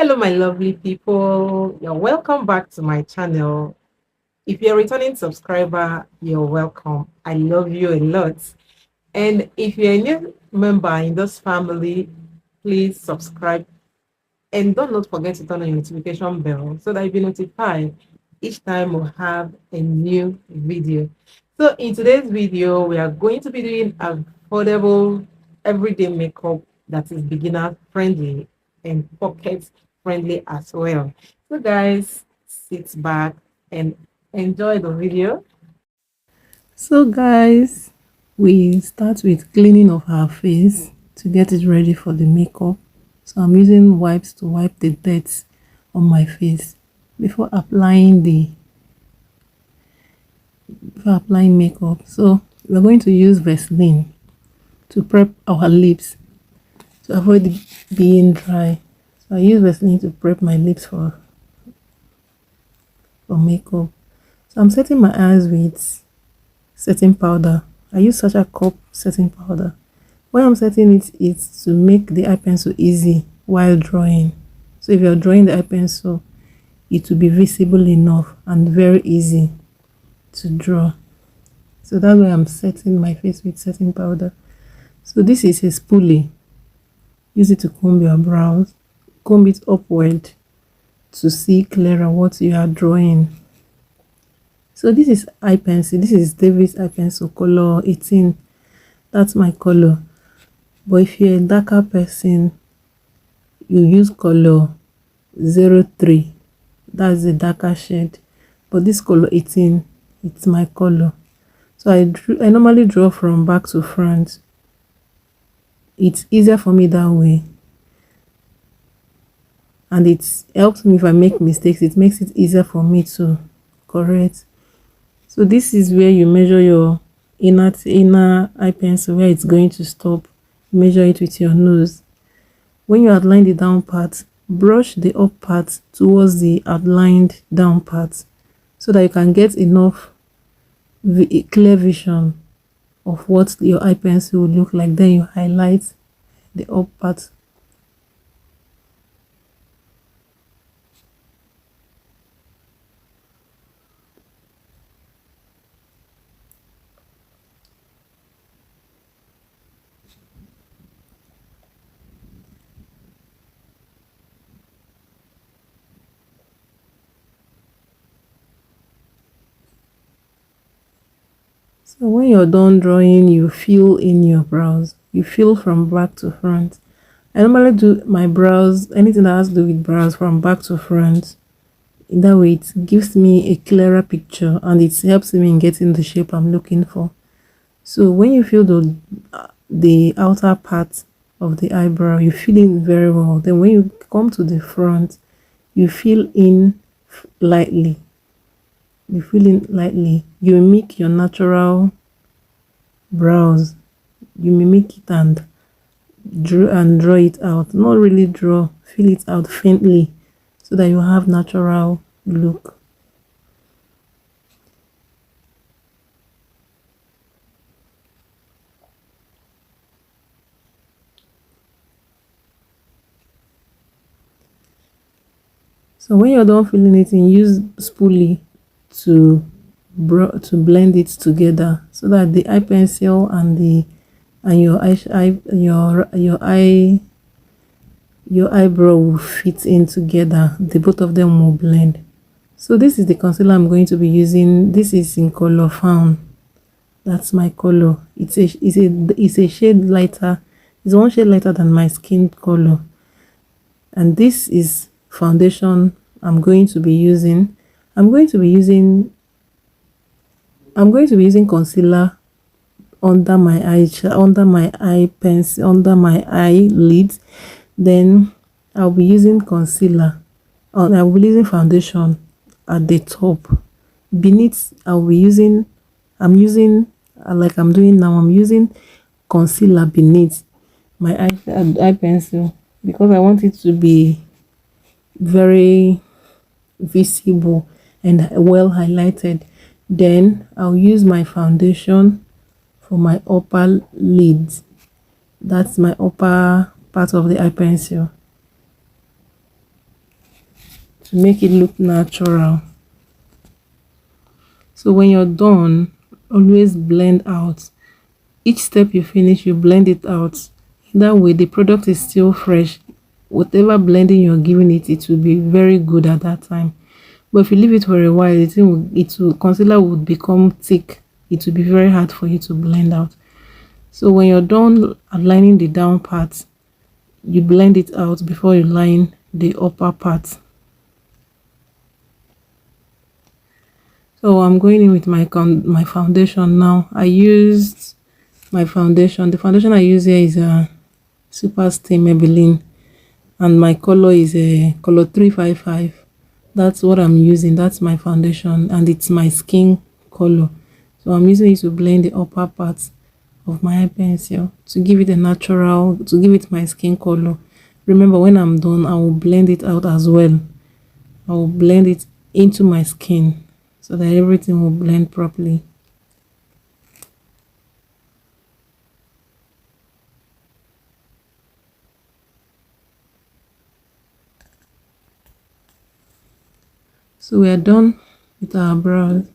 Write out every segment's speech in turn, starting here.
Hello, my lovely people. You're welcome back to my channel. If you're a returning subscriber, you're welcome. I love you a lot. And if you're a new member in this family, please subscribe and don't not forget to turn on your notification bell so that you'll be notified each time we have a new video. So in today's video, we are going to be doing affordable everyday makeup that is beginner friendly and pocket friendly as well. So guys, sit back and enjoy the video. So guys, we start with cleaning of our face to get it ready for the makeup. So I'm using wipes to wipe the dirt on my face before applying makeup. So we're going to use Vaseline to prep our lips to avoid being dry. So I use Vaseline to prep my lips for makeup. So I'm setting my eyes with setting powder. I use Sacha cup setting powder. Why I'm setting it is to make the eye pencil easy while drawing. So if you're drawing the eye pencil, it will be visible enough and very easy to draw. So that's why I'm setting my face with setting powder. So this is a spoolie. Use it to comb your brows. Comb it upward to see clearer what you are drawing. So this is eye pencil. This is Davice eye pencil color 18. That's my color. But if you're a darker person, you use color 03. That's the darker shade. But this color 18, it's my color. So I normally draw from back to front. It's easier for me that way. And it helps me if I make mistakes. It makes it easier for me to correct. So this is where you measure your inner eye pencil, where it's going to stop. Measure it with your nose. When you outline the down part, brush the up part towards the outlined down part so that you can get enough clear vision of what your eye pencil will look like. Then you highlight the up part. So when you're done drawing, you fill in your brows. You fill from back to front. I normally do my brows, anything that has to do with brows, from back to front. In that way, it gives me a clearer picture and it helps me in getting the shape I'm looking for. So when you fill the outer part of the eyebrow, you fill in very well. Then when you come to the front, you fill in lightly. You fill in lightly. You mimic your natural brows. You mimic it and draw it out. Not really draw, fill it out faintly so that you have natural look. So when you're done filling it in, use spoolie to blend it together so that the eye pencil and your eyebrow will fit in together. The both of them will blend. So this is the concealer I'm going to be using. This is in color fawn. That's my color. It's a shade lighter. It's one shade lighter than my skin color. And this is foundation I'm going to be using. I'm going to be using concealer under my eye pencil, under my eyelids. Then I'll be using concealer. I'll be using foundation at the top. Beneath, I'm using like I'm doing now. I'm using concealer beneath my eye pencil because I want it to be very visible and well highlighted. Then I'll use my foundation for my upper lids. That's my upper part of the eye pencil. to make it look natural. So when you're done, always blend out. Each step you finish, you blend it out. That way the product is still fresh. Whatever blending you're giving it, it will be very good at that time. But if you leave it for a while, concealer would become thick. It will be very hard for you to blend out. So when you're done aligning the down part, you blend it out before you line the upper part. So I'm going in with my foundation now. I used my foundation. The foundation I use here is a Superstay Maybillin, and my color is a color 355. That's what I'm using. That's my foundation, and it's my skin color. So I'm using it to blend the upper part of my eye pencil to give it my skin color. Remember, when I'm done, I will blend it out as well. I will blend it into my skin so that everything will blend properly. So we are done with our brows.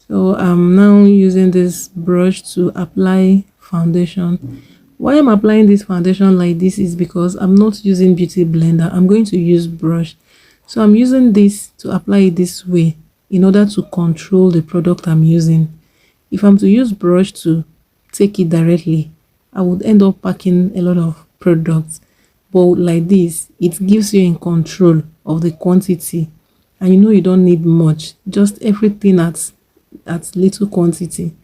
So I'm now using this brush to apply foundation. Why I'm applying this foundation like this is because I'm not using beauty blender. I'm going to use brush. So I'm using this to apply it this way in order to control the product I'm using. If I'm to use brush to take it directly, I would end up packing a lot of products. But like this, it gives you in control of the quantity, and you know you don't need much, just everything at little quantity.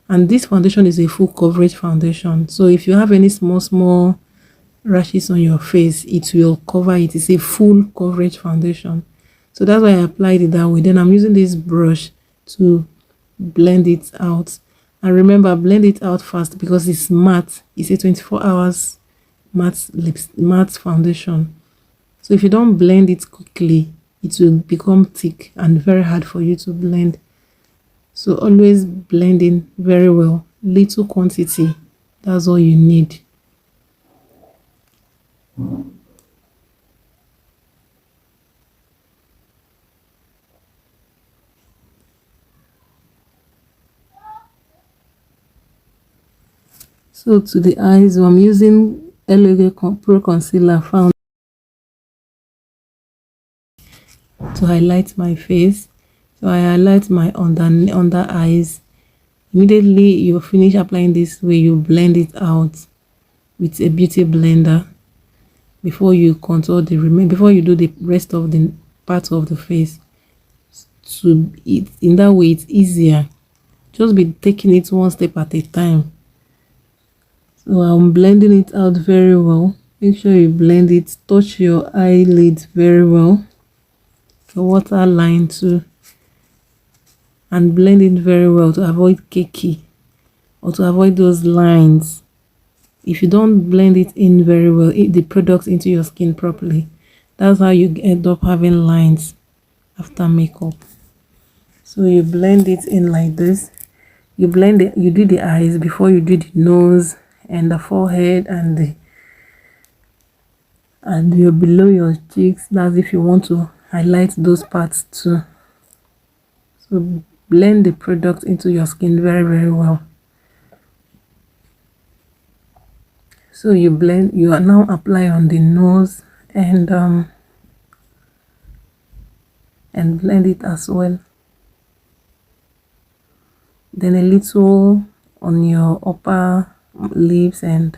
And this foundation is a full coverage foundation, so if you have any small rashes on your face, it will cover it. It's a full coverage foundation, so that's why I applied it that way. Then I'm using this brush to blend it out. And remember, blend it out fast because it's matte. It's a 24 hours matte foundation. So if you don't blend it quickly, it will become thick and very hard for you to blend. So always blend in very well, little quantity, that's all you need. So to the eyes, I'm using LA Pro Concealer Found to highlight my face. So I highlight my under eyes. Immediately you finish applying this way, you blend it out with a beauty blender before you contour before you do the rest of the part of the face. So in that way it's easier. Just be taking it one step at a time. So I'm blending it out very well. Make sure you blend it, touch your eyelid very well, the waterline too, and blend it very well to avoid cakey or to avoid those lines. If you don't blend it in very well, the product into your skin properly, that's how you end up having lines after makeup. So you blend it in like this. You blend it, you do the eyes before you do the nose and the forehead and you're below your cheeks. That's if you want to highlight those parts too. So blend the product into your skin very well. So you are now apply on the nose and blend it as well. Then a little on your upper lips and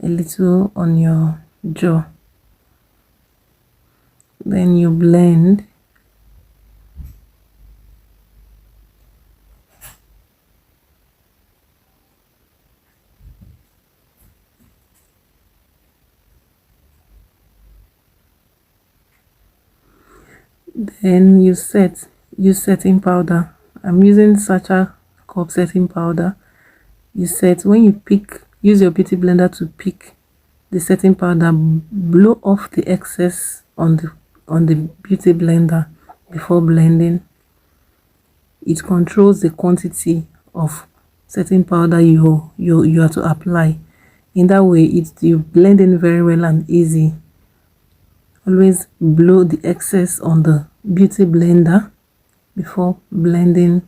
a little on your jaw. Then you blend. Then you use setting powder. I'm using Sacha cup setting powder. You set when you use your beauty blender to pick the setting powder, blow off the excess on the beauty blender before blending. It controls the quantity of setting powder you are to apply. In that way, you blend in very well and easy. Always blow the excess on the beauty blender before blending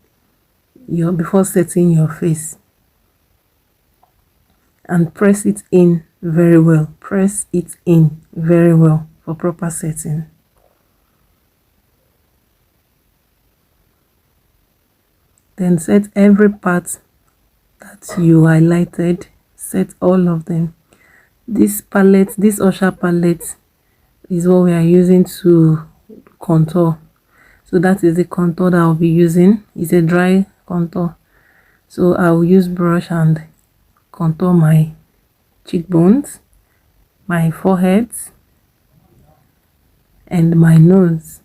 before setting your face, and press it in very well. Press it in very well for proper setting. Then set every part that you highlighted, set all of them. This palette, this Usher palette, is what we are using to contour. So that is the contour that I'll be using. It's a dry contour, so I'll use brush and contour my cheekbones, my forehead, and my nose.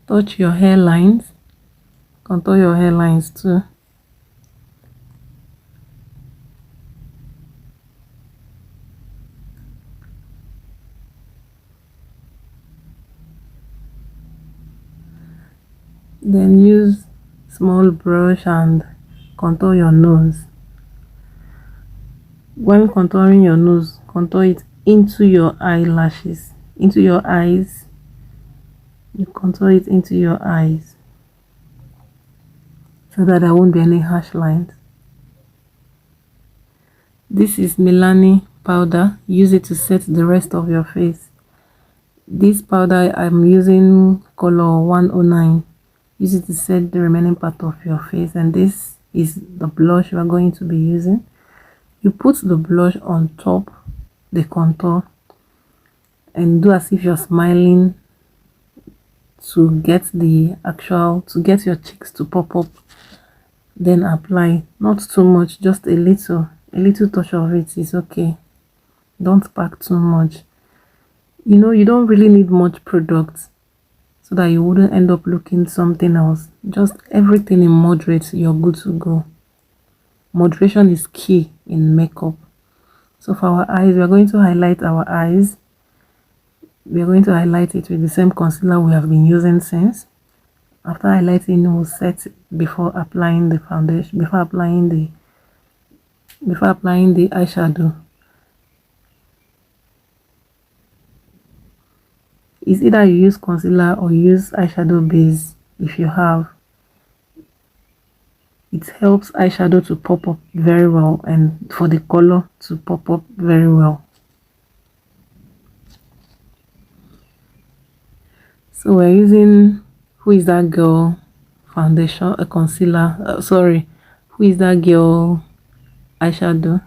Touch your hairlines, contour your hairlines too. Then use small brush and contour your nose. When contouring your nose, contour it into your eyelashes, into your eyes. You contour it into your eyes so that there won't be any harsh lines. This is Milani powder. Use it to set the rest of your face. This powder I'm using color 109. Use it to set the remaining part of your face. And this is the blush we are going to be using. You put the blush on top the contour and do as if you're smiling to get your cheeks to pop up. Then apply, not too much, just a little touch of it is okay. Don't pack too much. You don't really need much product so that you wouldn't end up looking something else. Just everything in moderate, you're good to go. Moderation is key in makeup. So for our eyes, we are going to highlight our eyes. We are going to highlight it with the same concealer we have been using since. After highlighting, we'll set before applying the foundation, before applying the eyeshadow. It's either you use concealer or use eyeshadow base. If you have, it helps eyeshadow to pop up very well and for the color to pop up very well. So we're using Who Is That Girl foundation, a concealer, Who Is That Girl eyeshadow.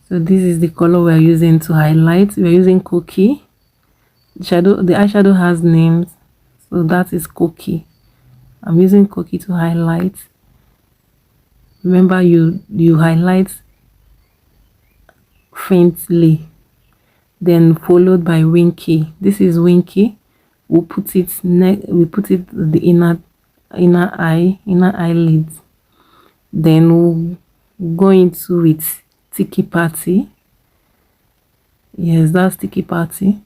So this is the color we're using to highlight. We're using Cookie. The eyeshadow has names, so that is Cookie. I'm using Cookie to highlight. Remember, you highlight faintly, then followed by Winky. This is Winky. We put it the inner eyelid. Then we'll go into it Sticky Party. Yes, that's Sticky Party.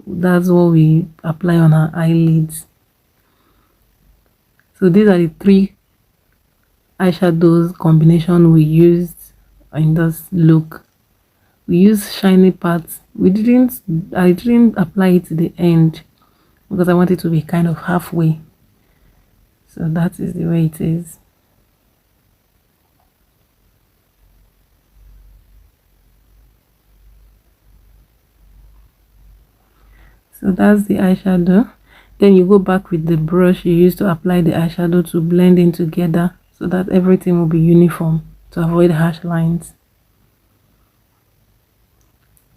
That's what we apply on our eyelids. So these are the three eyeshadows combination we used in this look. We use shiny parts. I didn't apply it to the end because I want it to be kind of halfway. So that is the way it is. So that's the eyeshadow. Then you go back with the brush you used to apply the eyeshadow to blend in together so that everything will be uniform to avoid harsh lines.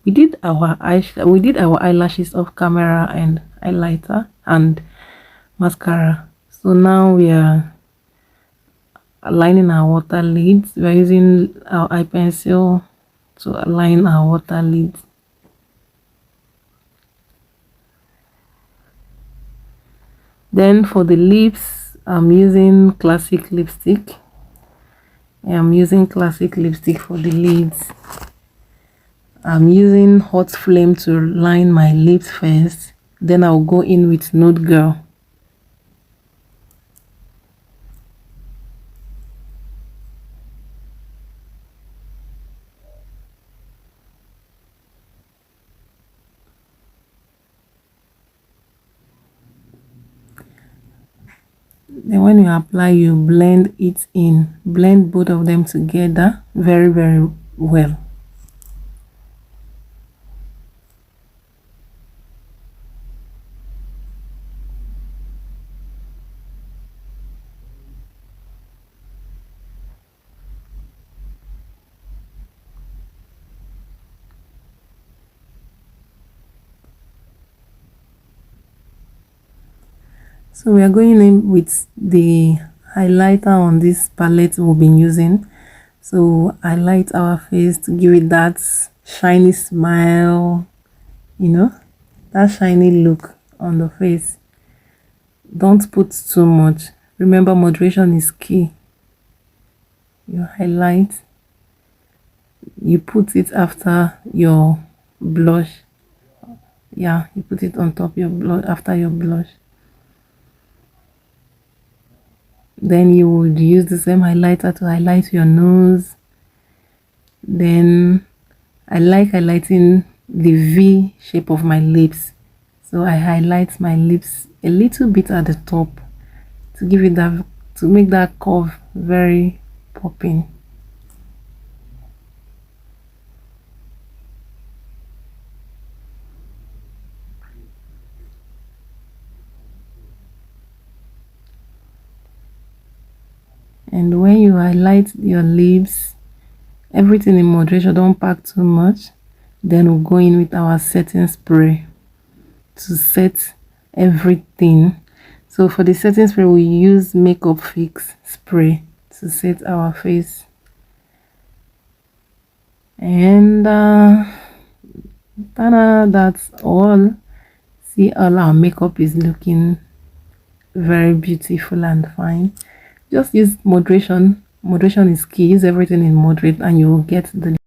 We did our eyelashes off camera and highlighter and mascara. So now we are aligning our water lids. We are using our eye pencil to align our water lids. Then for the lips, I'm using classic lipstick. I'm using classic lipstick for the lids. I'm using Hot Flame to line my lips first. Then I'll go in with Nude Girl. Then when you apply, you blend it in. Blend both of them together very, very well. So we are going in with the highlighter on this palette we've been using. So highlight our face to give it that shiny smile, you know, that shiny look on the face. Don't put too much. Remember, moderation is key. You highlight, you put it after your blush. Yeah, you put it on top your blush, after your blush. Then you would use the same highlighter to highlight your nose. Then I like highlighting the V shape of my lips, so I highlight my lips a little bit at the top to give it that, to make that curve very popping. And when you highlight your lips, everything in moderation, don't pack too much. Then we'll go in with our setting spray to set everything. So for the setting spray, we use Makeup Fix spray to set our face. And that's all. See, all our makeup is looking very beautiful and fine. Just use moderation. Moderation is key. Use everything in moderate and you will get the